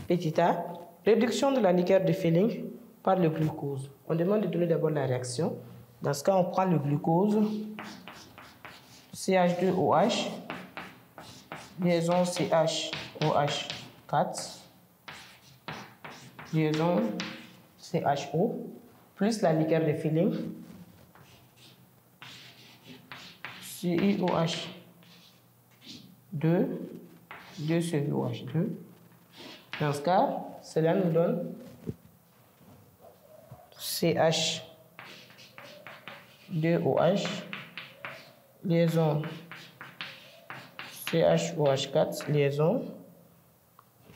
Petit a, réduction de la liqueur de Fehling par le glucose. On demande de donner d'abord la réaction. Dans ce cas, on prend le glucose, CH2OH, liaison CHOH4, liaison CHO, plus la liqueur de Fehling, CiOH2, 2COH2. Dans ce cas, cela nous donne CH2OH, liaison CHOH4, liaison.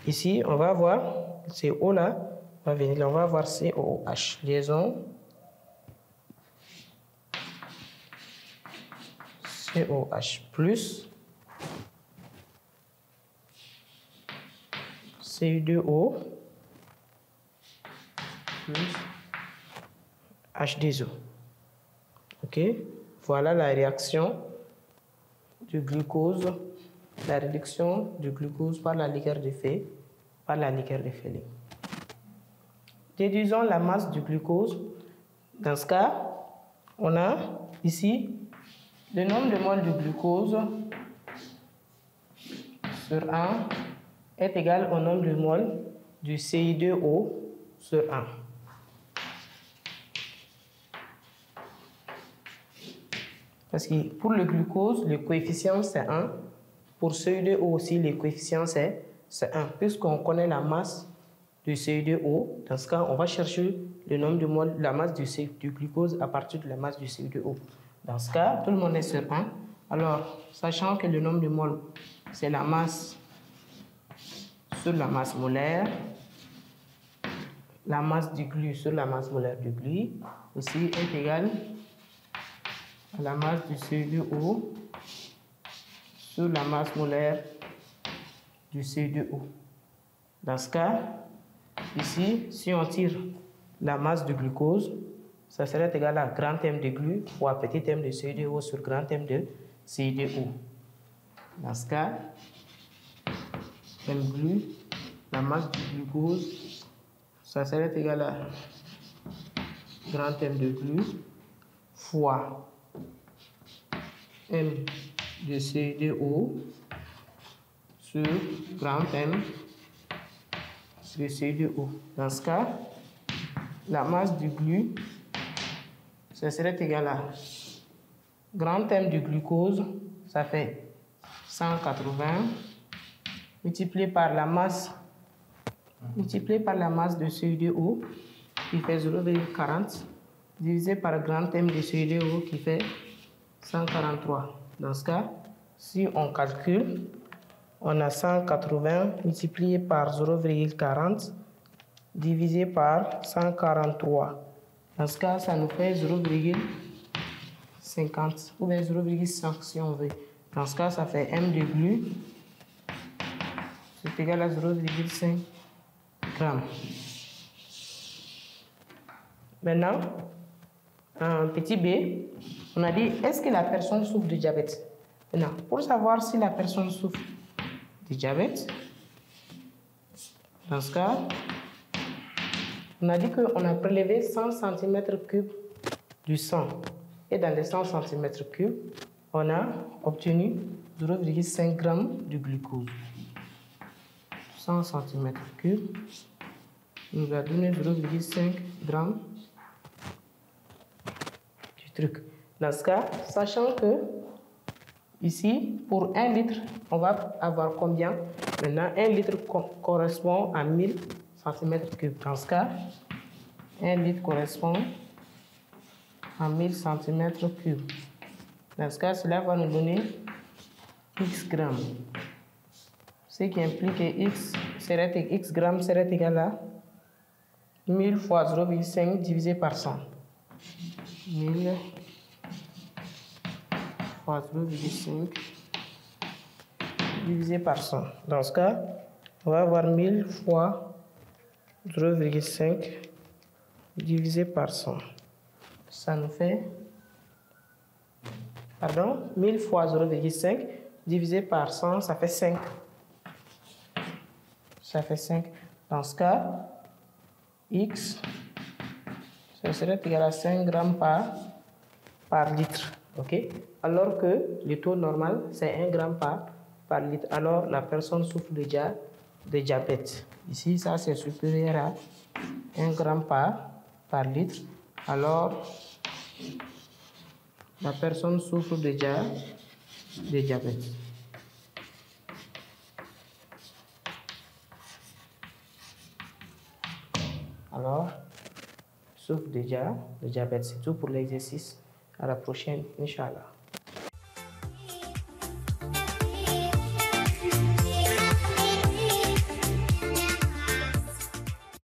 Ici, on va voir CO là, on va venir là, on va voir COOH, liaison COH plus Cu2O plus H2O. Ok, voilà la réaction du glucose, la réduction du glucose par la liqueur de Fehling. Déduisons la masse du glucose. Dans ce cas, on a ici le nombre de moles de glucose sur 1 est égal au nombre de moles du Ci2O sur 1. Parce que pour le glucose, le coefficient c'est 1. Pour Ci2O aussi, le coefficient c'est 1. Puisqu'on connaît la masse du Ci2O, dans ce cas, on va chercher le nombre de moles, la masse du glucose à partir de la masse du Ci2O. Dans ce cas, tout le monde est sur 1. Alors, sachant que le nombre de moles, c'est la masse sur la masse molaire, la masse du glu sur la masse molaire du glu aussi est égale à la masse du Ci2O sur la masse molaire du Ci2O. Dans ce cas, ici, si on tire la masse du glucose, ça serait égal à grand M de glu fois petit m de Ci2O sur grand M de Ci2O. Dans ce cas, M glu, la masse du glucose, ça serait égal à grand M de glu fois M de Ci2O sur grand M de Ci2O. Dans ce cas, la masse du glu, ça serait égal à grand M du glucose, ça fait 180 multiplié par la masse de Ci2O qui fait 0,40 divisé par grand M de Ci2O qui fait 143. Dans ce cas, si on calcule, on a 180 multiplié par 0,40 divisé par 143. Dans ce cas, ça nous fait 0,50 ou bien 0,5 si on veut. Dans ce cas, ça fait M de glu, c'est égal à 0,5 grammes. Maintenant, un petit b, on a dit, est-ce que la personne souffre de diabète? Maintenant, pour savoir si la personne souffre de diabète, dans ce cas, on a dit qu'on a prélevé 100 cm3 du sang. Et dans les 100 cm3, on a obtenu 0,5 g de glucose. 100 cm3 nous a donné 0,5 g du truc. Dans ce cas, sachant que ici, pour 1 litre, on va avoir combien? Maintenant, 1 litre correspond à 1000 cm3. Dans ce cas, 1 litre correspond à 1000 cm3. Dans ce cas, cela va nous donner X grammes. Ce qui implique que X grammes serait égal à 1000 fois 0,5 divisé par 100. 1000 fois 0,5 divisé par 100. Dans ce cas, on va avoir 1000 fois 0,5 divisé par 100. Ça nous fait... Pardon, 1000 fois 0,5 divisé par 100, ça fait 5. Ça fait 5. Dans ce cas, X, ça serait égal à 5 grammes par litre. OK? Alors que le taux normal, c'est 1 gramme par litre. Alors, la personne souffre déjà de diabète. Ici, ça, c'est supérieur à 1 gramme par litre. Alors, la personne souffre déjà de diabète. Alors, souffre déjà de diabète. C'est tout pour l'exercice. À la prochaine, Inch'Allah.